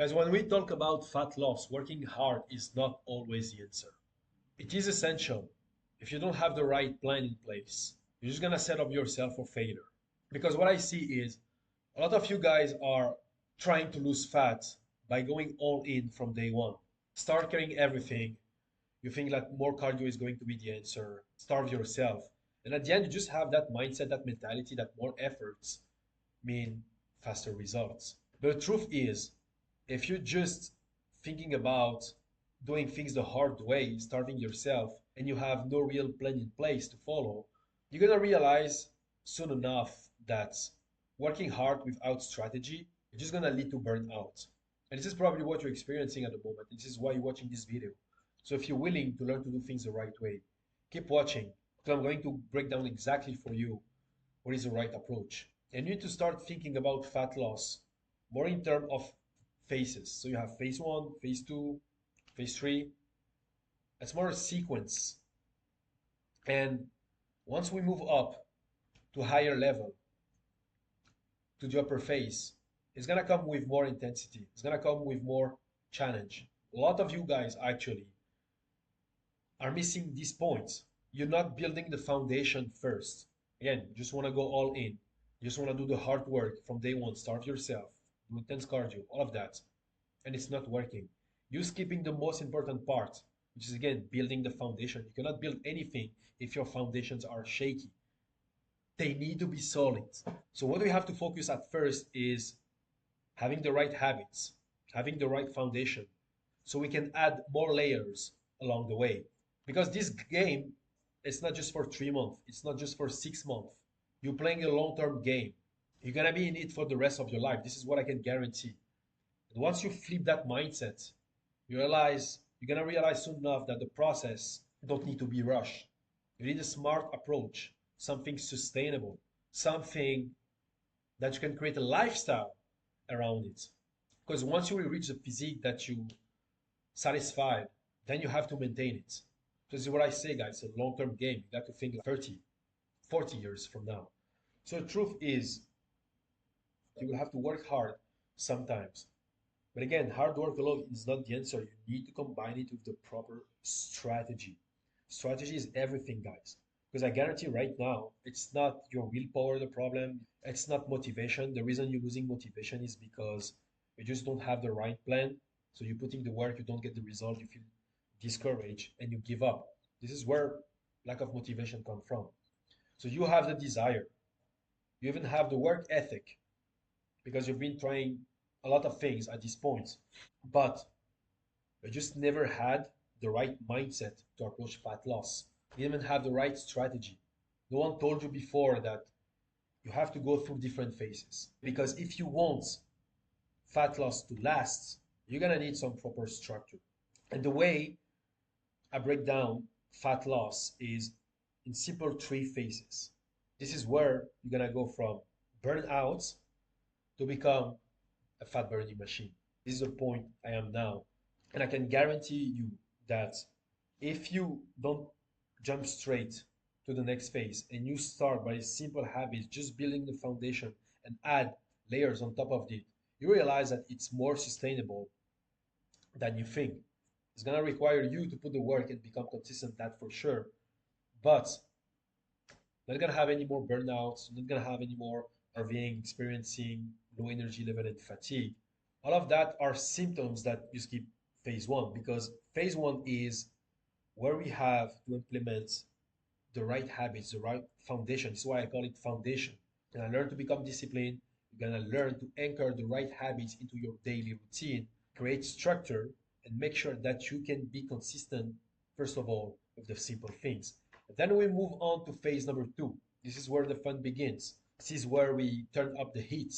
Because when we talk about fat loss, working hard is not always the answer. It is essential. If you don't have the right plan in place, you're just gonna set up yourself for failure. Because what I see is a lot of you guys are trying to lose fat by going all in from day one. Start carrying everything. You think that more cardio is going to be the answer. Starve yourself. And at the end, you just have that mindset, that mentality that more efforts mean faster results. But the truth is, if you're just thinking about doing things the hard way, starving yourself, and you have no real plan in place to follow, you're gonna realize soon enough that working hard without strategy is just gonna lead to burnout. And this is probably what you're experiencing at the moment. This is why you're watching this video. So if you're willing to learn to do things the right way, keep watching. So I'm going to break down exactly for you what is the right approach. And you need to start thinking about fat loss more in terms of phases. So you have phase one, phase two, phase three. It's more a sequence. And once we move up to a higher level, to the upper phase, it's gonna come with more intensity. It's gonna come with more challenge. A lot of you guys actually are missing these points. You're not building the foundation first. Again, you just want to go all in. You just want to do the hard work from day one, starve yourself, do intense cardio, all of that. And it's not working. You're skipping the most important part, which is again building the foundation. You cannot build anything if your foundations are shaky. They need to be solid. So, what we have to focus at first is having the right habits, having the right foundation, so we can add more layers along the way. Because this game, it's not just for 3 months, it's not just for 6 months. You're playing a long-term game. You're gonna be in it for the rest of your life. This is what I can guarantee. And once you flip that mindset, you're gonna realize soon enough that the process don't need to be rushed. You need a smart approach, something sustainable, something that you can create a lifestyle around it. Because once you will reach the physique that you satisfied, then you have to maintain it. This is what I say, guys, it's a long-term game. You got to think 30, 40 years from now. So the truth is, you will have to work hard sometimes. But again, hard work alone is not the answer. You need to combine it with the proper strategy. Strategy is everything, guys. Because I guarantee right now, it's not your willpower the problem. It's not motivation. The reason you're losing motivation is because you just don't have the right plan. So you put in the work, you don't get the result, you feel discouraged, and you give up. This is where lack of motivation comes from. So you have the desire. You even have the work ethic because you've been trying a lot of things at this point. But you just never had the right mindset to approach fat loss. You didn't even have the right strategy. No one told you before that you have to go through different phases. Because if you want fat loss to last, you're gonna need some proper structure. And the way I break down fat loss is in simple three phases. This is where you're gonna go from burnout to become a fat burning machine. This is the point I am now. And I can guarantee you that if you don't jump straight to the next phase and you start by simple habits, just building the foundation and add layers on top of it, you realize that it's more sustainable than you think. It's gonna require you to put the work and become consistent, that for sure. But not gonna have any more burnouts, not gonna have any more RVing, experiencing low energy level and fatigue. All of that are symptoms that you skip phase one because phase one is where we have to implement the right habits, the right foundation. This is why I call it foundation. And I learn to become disciplined. You're gonna learn to anchor the right habits into your daily routine, create structure, and make sure that you can be consistent, first of all, with the simple things. And then we move on to phase number two. This is where the fun begins. This is where we turn up the heat.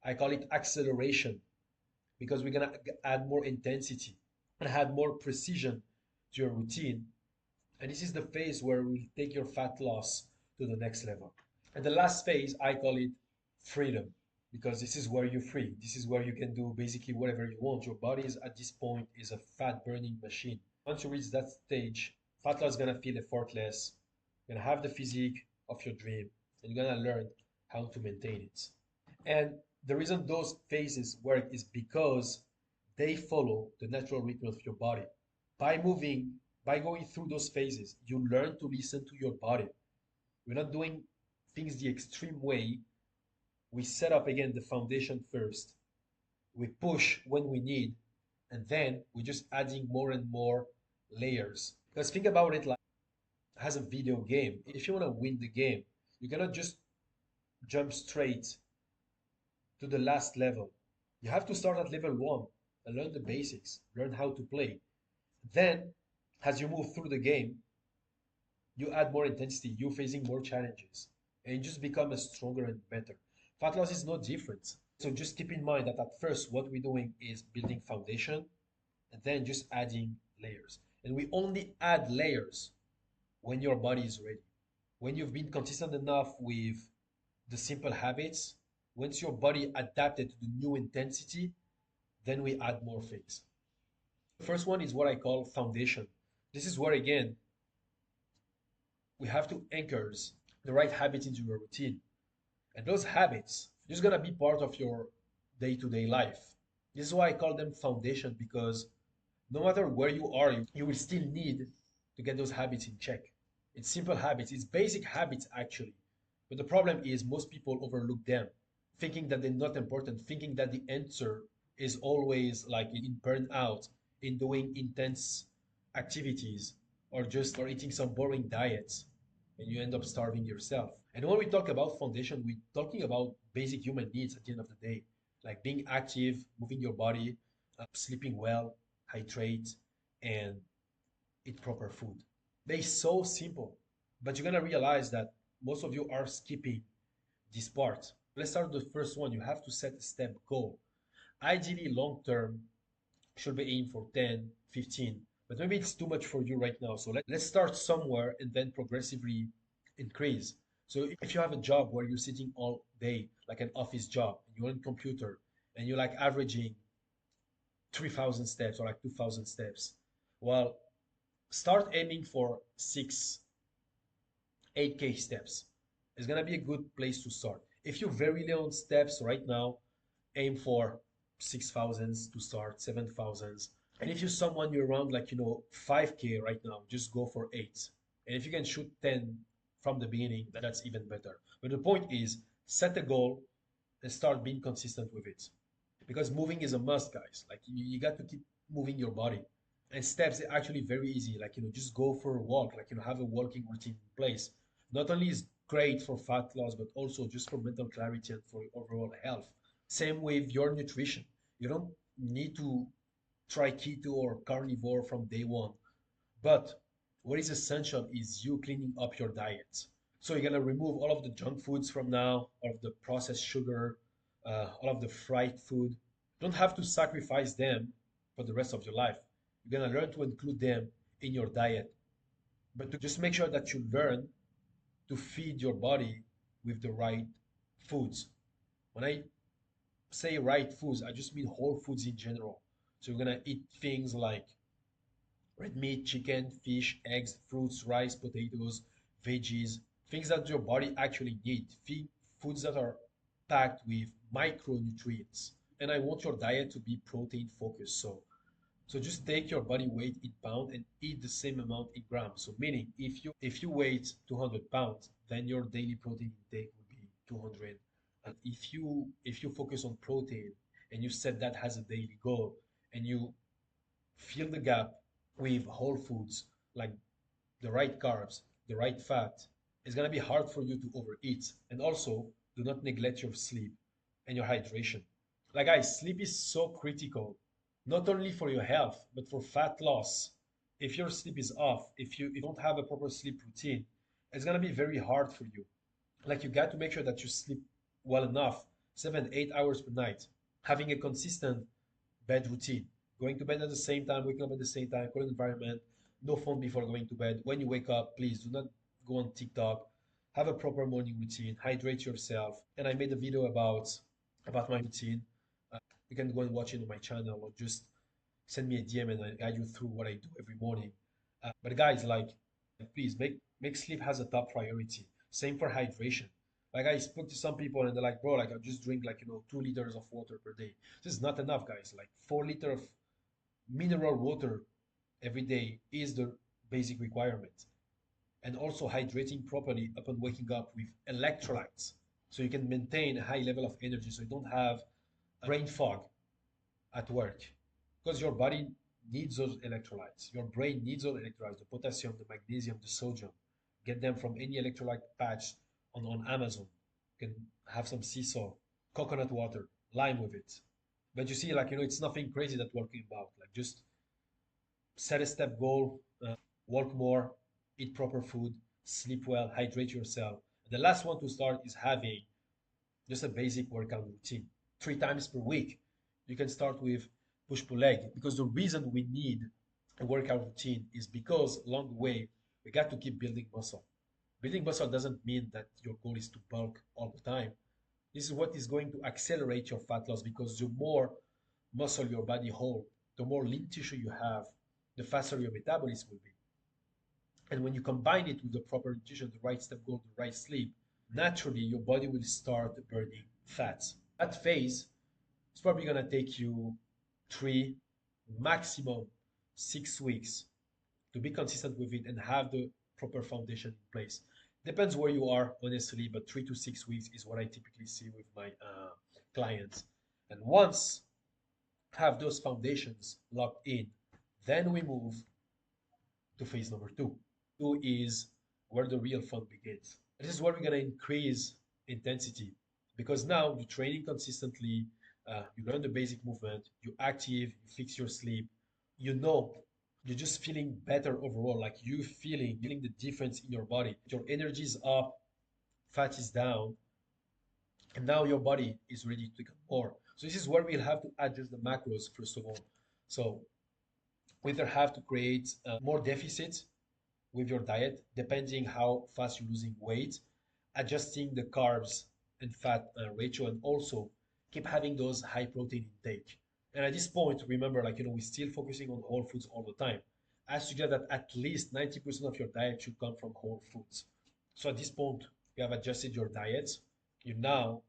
I call it acceleration because we're gonna add more intensity and add more precision to your routine. And this is the phase where we take your fat loss to the next level. And the last phase, I call it freedom because this is where you're free. This is where you can do basically whatever you want. Your body is at this point is a fat burning machine. Once you reach that stage, fat loss is gonna feel effortless. You're gonna have the physique of your dream, and you're gonna learn how to maintain it. And the reason those phases work is because They follow the natural rhythm of your body. By moving, by going through those phases, you learn to listen to your body. We're not doing things the extreme way. We set up again the foundation first. We push when we need, and then we're just adding more and more layers. Because think about it like as a video game. If you want to win the game, you cannot just jump straight to the last level. You have to start at level one and learn the basics, learn how to play. Then, as you move through the game, you add more intensity, you're facing more challenges, and you just become a stronger and better. Fat loss is no different. So just keep in mind that at first, what we're doing is building foundation and then just adding layers. And we only add layers when your body is ready. When you've been consistent enough with the simple habits, once your body adapted to the new intensity, then we add more things. The first one is what I call foundation. This is where, again, we have to anchor the right habits into your routine. And those habits are just gonna be part of your day-to-day life. This is why I call them foundation because no matter where you are, you will still need to get those habits in check. It's simple habits, it's basic habits actually. But the problem is most people overlook them, thinking that they're not important, thinking that the answer is always like in burnout, in doing intense activities, or just or eating some boring diets, and you end up starving yourself. And when we talk about foundation, we're talking about basic human needs at the end of the day, like being active, moving your body, sleeping well, hydrate, and eat proper food. They're so simple, but you're gonna realize that most of you are skipping this part. Let's start with the first one. You have to set a step goal. Ideally, long term should be aimed for 10, 15, but maybe it's too much for you right now. So let's start somewhere and then progressively increase. So if you have a job where you're sitting all day, like an office job, and you're on computer, and you're like averaging 3,000 steps or like 2,000 steps, well, start aiming for 6, 8K steps. It's gonna be a good place to start. If you're very low on steps right now, aim for 6,000s to start, 7,000s. And if you're someone you're around like 5K right now, just go for 8. And if you can shoot 10 from the beginning, that's even better. But the point is, set a goal and start being consistent with it. Because moving is a must, guys. Like you got to keep moving your body. And steps are actually very easy. Like, just go for a walk, like, have a walking routine in place. Not only is great for fat loss, but also just for mental clarity and for overall health. Same with your nutrition. You don't need to try keto or carnivore from day one. But what is essential is you cleaning up your diet. So you're gonna remove all of the junk foods from now, all of the processed sugar, all of the fried food. You don't have to sacrifice them for the rest of your life. You're gonna learn to include them in your diet, but to just make sure that you learn to feed your body with the right foods. When I say right foods, I just mean whole foods in general. So you're gonna eat things like red meat, chicken, fish, eggs, fruits, rice, potatoes, veggies, things that your body actually needs. Foods that are packed with micronutrients. And I want your diet to be protein focused. So just take your body weight in pound and eat the same amount in grams. So meaning if you weigh 200 pounds, then your daily protein intake will be 200. And if you focus on protein and you set that as a daily goal and you fill the gap with whole foods like the right carbs, the right fat, it's gonna be hard for you to overeat. And also, do not neglect your sleep and your hydration. Like guys, sleep is so critical, not only for your health, but for fat loss. If your sleep is off, if you don't have a proper sleep routine, it's gonna be very hard for you. Like you got to make sure that you sleep well enough, 7, 8 hours per night, having a consistent bed routine, going to bed at the same time, waking up at the same time, cool environment, no phone before going to bed. When you wake up, please do not go on TikTok. Have a proper morning routine, hydrate yourself. And I made a video about my routine. You can go and watch it on my channel or just send me a DM and I guide you through what I do every morning. But guys, like, please make sleep has a top priority. Same for hydration. Like I spoke to some people and they're like, bro, like I just drink like 2 liters of water per day. This is not enough, guys. Like 4 liters of mineral water every day is the basic requirement. And also hydrating properly upon waking up with electrolytes, so you can maintain a high level of energy, so you don't have brain fog at work, because your body needs those electrolytes. Your brain needs those electrolytes, the potassium, the magnesium, the sodium. Get them from any electrolyte patch on Amazon. You can have some sea salt, coconut water, lime with it. But you see, like, it's nothing crazy that we're talking about. Like, just set a step goal, walk more, eat proper food, sleep well, hydrate yourself. And the last one to start is having just a basic workout routine 3 times per week. You can start with push pull leg, because the reason we need a workout routine is because along the way we got to keep building muscle. Building muscle doesn't mean that your goal is to bulk all the time. This is what is going to accelerate your fat loss, because the more muscle your body holds, the more lean tissue you have, the faster your metabolism will be. And when you combine it with the proper nutrition, the right step goal, the right sleep, naturally your body will start burning fats. That phase is probably going to take you 3, maximum 6 weeks to be consistent with it and have the proper foundation in place. Depends where you are, honestly, but 3 to 6 weeks is what I typically see with my clients. And once have those foundations locked in, then we move to phase number two. Two is where the real fun begins. This is where we're going to increase intensity, because now you're training consistently, you learn the basic movement, you're active, you fix your sleep, you know, you're just feeling better overall. Like you feeling the difference in your body. Your energy is up, fat is down, and now your body is ready to take more. So this is where we'll have to adjust the macros first of all. So we either have to create more deficit with your diet, depending how fast you're losing weight, adjusting the carbs and fat ratio, and also keep having those high protein intake. And at this point, remember, like, we're still focusing on whole foods all the time. I suggest that at least 90% of your diet should come from whole foods. So at this point, you have adjusted your diet. You now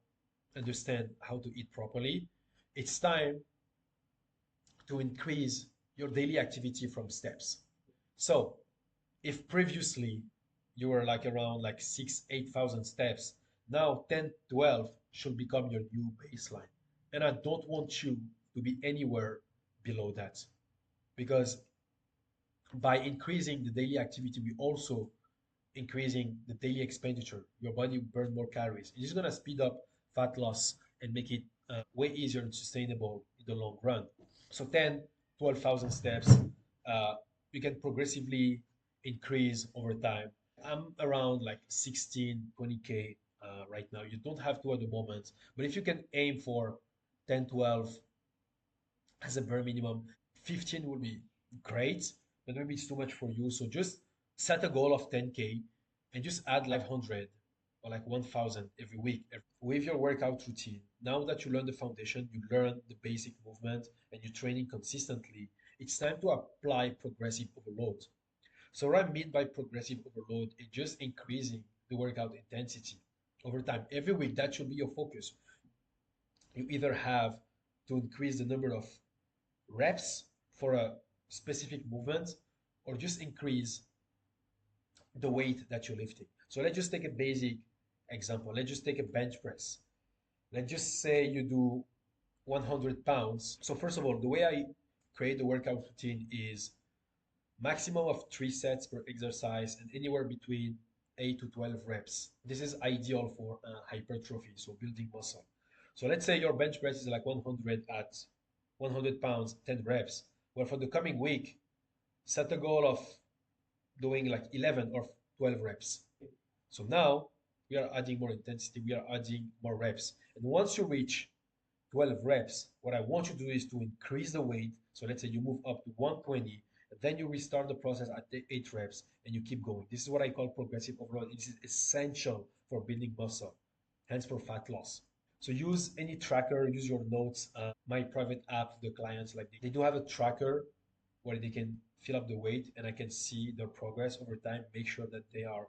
understand how to eat properly. It's time to increase your daily activity from steps. So if previously you were like around like 8,000 steps, now 10, 12 should become your new baseline. And I don't want you to be anywhere below that, because by increasing the daily activity, we also increasing the daily expenditure. Your body will burn more calories. It is going to speed up fat loss and make it way easier and sustainable in the long run. So 10, 12,000 steps, uh, you can progressively increase over time. I'm around like 16, 20K right now. You don't have to at the moment, but if you can aim for 10, 12 as a bare minimum, 15 will be great, but maybe it's too much for you. So just set a goal of 10K and just add like 500 or like 1,000 every week with your workout routine. Now that you learn the foundation, you learn the basic movement, and you're training consistently, it's time to apply progressive overload. So what I mean by progressive overload is just increasing the workout intensity over time. Every week, that should be your focus. You either have to increase the number of reps for a specific movement, or just increase the weight that you're lifting. So let's just take a basic example. Let's just take a bench press. Let's just say you do 100 pounds. So first of all, the way I create the workout routine is maximum of 3 sets per exercise and anywhere between 8 to 12 reps. This is ideal for hypertrophy, so building muscle. So let's say your bench press is like 100 at 100 pounds, 10 reps. Well, for the coming week, set a goal of doing like 11 or 12 reps. So now we are adding more intensity, we are adding more reps. And once you reach 12 reps, what I want you to do is to increase the weight. So let's say you move up to 120, and then you restart the process at the 8 reps and you keep going. This is what I call progressive overload. It is essential for building muscle, hence for fat loss. So use any tracker, use your notes. My private app, the clients, like they do have a tracker where they can fill up the weight and I can see their progress over time, make sure that they are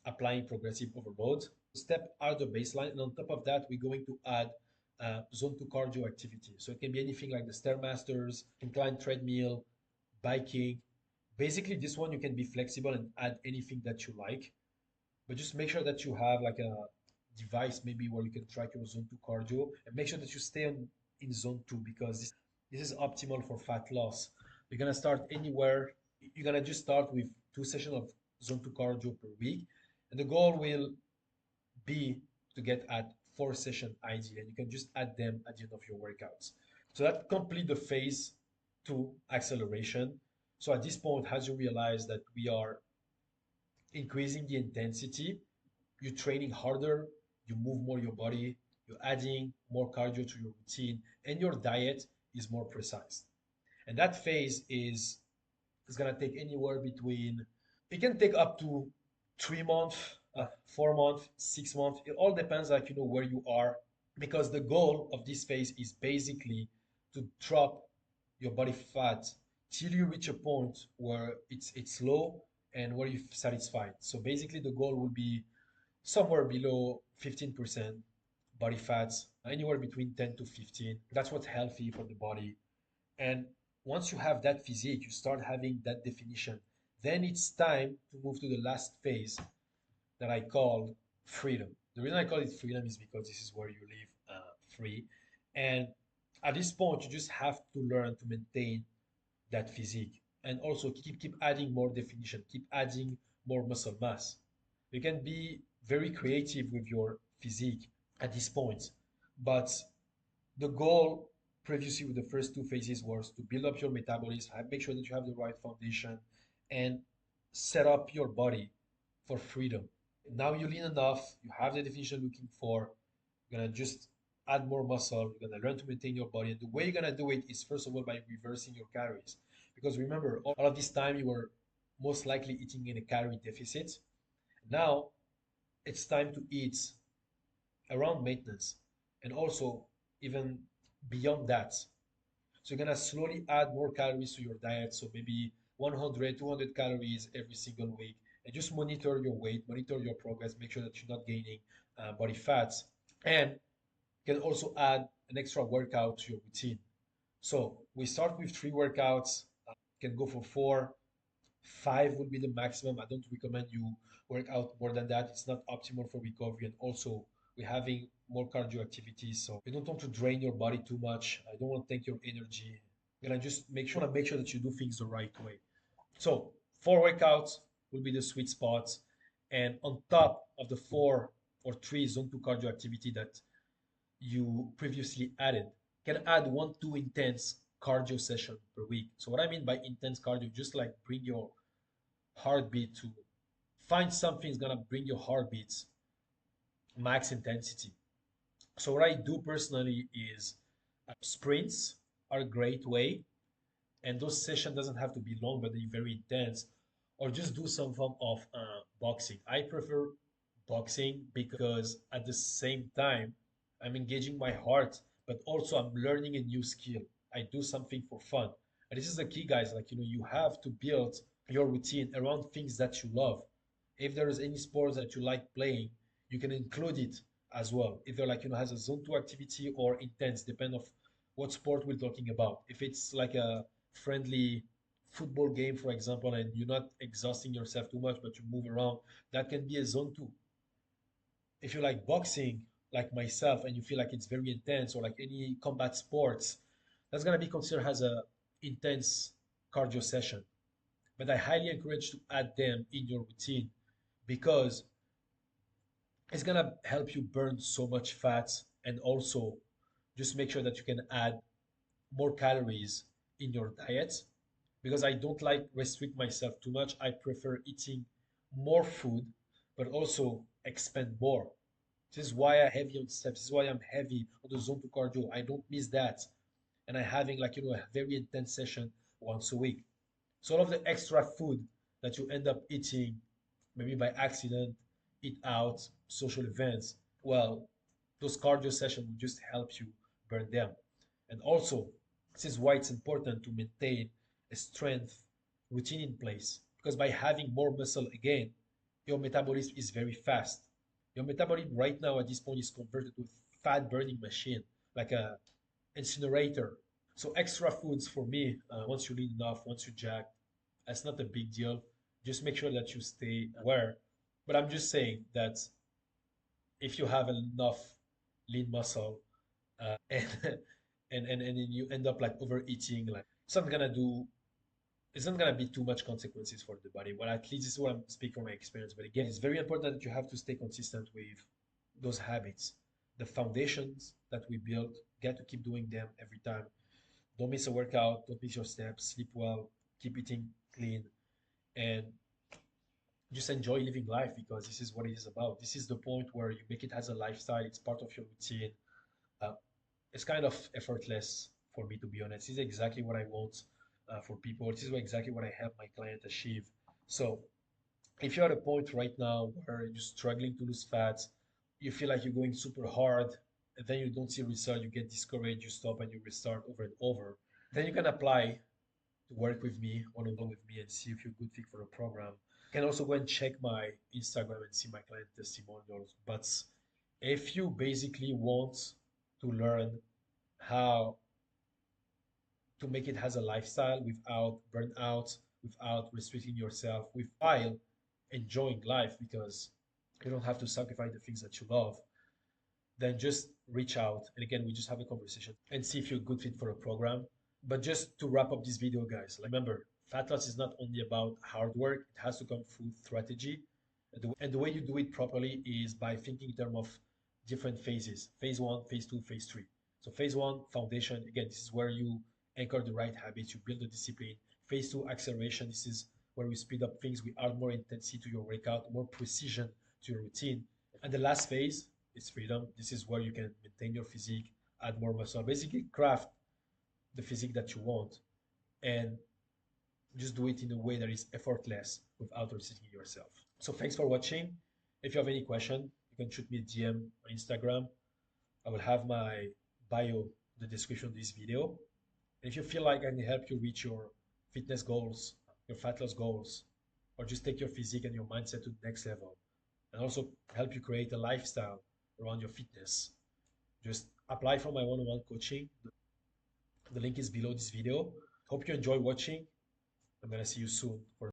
applying progressive overload. Step are the baseline, and on top of that, we're going to add zone 2 cardio activity. So it can be anything like the Stairmasters, inclined treadmill, biking. Basically, this one you can be flexible and add anything that you like, but just make sure that you have like a device maybe where you can track your zone 2 cardio and make sure that you stay in zone 2 because this is optimal for fat loss. You're gonna start anywhere. You're gonna just start with 2 sessions of zone 2 cardio per week, and the goal will be to get at 4 sessions ideally, and you can just add them at the end of your workouts. So that complete the phase 2 acceleration. So at this point, as you realize that we are increasing the intensity, you're training harder, you move more your body, you're adding more cardio to your routine, and your diet is more precise. And that phase is gonna take anywhere between it can take up to 3 months, 4 months, 6 months. It all depends, like where you are, because the goal of this phase is basically to drop your body fat till you reach a point where it's low and where you're satisfied. So basically, the goal will be somewhere below 15% body fats, anywhere between 10 to 15. That's what's healthy for the body. And once you have that physique, you start having that definition, then it's time to move to the last phase that I call freedom. The reason I call it freedom is because this is where you live free. And at this point, you just have to learn to maintain that physique and also keep adding more definition, keep adding more muscle mass. You can be very creative with your physique at this point, but the goal previously with the first 2 phases was to build up your metabolism, make sure that you have the right foundation, and set up your body for freedom. Now you lean enough, you have the definition you're looking for, you're gonna just add more muscle, you're gonna learn to maintain your body. And the way you're gonna do it is first of all by reversing your calories. Because remember, all of this time you were most likely eating in a calorie deficit. Now it's time to eat around maintenance and also even beyond that. So you're gonna slowly add more calories to your diet. So maybe 100, 200 calories every single week, and just monitor your weight, monitor your progress, make sure that you're not gaining body fats, and you can also add an extra workout to your routine. So we start with 3 workouts. Can go for 4, 5 would be the maximum. I don't recommend you work out more than that. It's not optimal for recovery. And also, we're having more cardio activities, so you don't want to drain your body too much. I don't want to take your energy. You're gonna just make sure that you do things the right way. So 4 workouts will be the sweet spots, and on top of the 4 or 3 zone 2 cardio activity that you previously added, can add 1 2 intense cardio session per week. So what I mean by intense cardio, just like bring your heartbeat to find something that's gonna bring your heartbeats max intensity. So what I do personally is sprints are a great way, and those sessions doesn't have to be long, but they're very intense, or just do some form of boxing. I prefer boxing because at the same time I'm engaging my heart, but also I'm learning a new skill. I do something for fun. And this is the key, guys. Like, you have to build your routine around things that you love. If there is any sports that you like playing, you can include it as well. Either like, has a zone 2 activity or intense, depend of what sport we're talking about. If it's like a friendly football game, for example, and you're not exhausting yourself too much, but you move around, that can be a zone 2. If you like boxing, like myself, and you feel like it's very intense, or like any combat sports, that's gonna be considered as a intense cardio session. But I highly encourage to add them in your routine because it's gonna help you burn so much fat, and also just make sure that you can add more calories in your diet, because I don't like restrict myself too much. I prefer eating more food, but also expand more. This is why I heavy on steps. This is why I'm heavy on the zone 2 cardio. I don't miss that. And I'm having like, a very intense session once a week. So all of the extra food that you end up eating, maybe by accident, eat out, social events, well, those cardio sessions will just help you burn them. And also, this is why it's important to maintain a strength routine in place. Because by having more muscle again, your metabolism is very fast. Your metabolism right now at this point is converted to fat burning machine, like a incinerator. So extra foods for me, once you lean enough, once you jack, that's not a big deal. Just make sure that you stay aware. But I'm just saying that if you have enough lean muscle, and and then you end up like overeating, like it's not gonna do, it's not gonna be too much consequences for the body. Well, at least this is what I'm speaking from my experience. But again, it's very important that you have to stay consistent with those habits. The foundations that we build, get to keep doing them every time. Don't miss a workout, don't miss your steps, sleep well, keep eating clean, and just enjoy living life because this is what it is about. This is the point where you make it as a lifestyle, it's part of your routine. Uh, it's kind of effortless for me, to be honest. This is exactly what I want for people. This is exactly what I help my client achieve. So if you're at a point right now where you're struggling to lose fat, you feel like you're going super hard, and then you don't see result, you get discouraged, you stop and you restart over and over, then you can apply to work with me, one-on-one with me, and see if you're a good fit for a program. You can also go and check my Instagram and see my client testimonials. But if you basically want to learn how to make it as a lifestyle without burnout, without restricting yourself, with while enjoying life because you don't have to sacrifice the things that you love, then just reach out. And again, we just have a conversation and see if you're a good fit for a program. But just to wrap up this video, guys, like remember, fat loss is not only about hard work, it has to come through strategy. And the way you do it properly is by thinking in terms of different phases: phase one, phase two, phase three. So, phase one, foundation. Again, this is where you anchor the right habits, you build the discipline. Phase two, acceleration. This is where we speed up things, we add more intensity to your workout, more precision to your routine. And the last phase is freedom. This is where you can maintain your physique, add more muscle, basically craft the physique that you want, and just do it in a way that is effortless without restricting yourself. So thanks for watching. If you have any question, you can shoot me a DM on Instagram. I will have my bio in the description of this video. And if you feel like I can help you reach your fitness goals, your fat loss goals, or just take your physique and your mindset to the next level, and also help you create a lifestyle around your fitness, just apply for my one-on-one coaching. The link is below this video. Hope you enjoy watching. I'm gonna see you soon for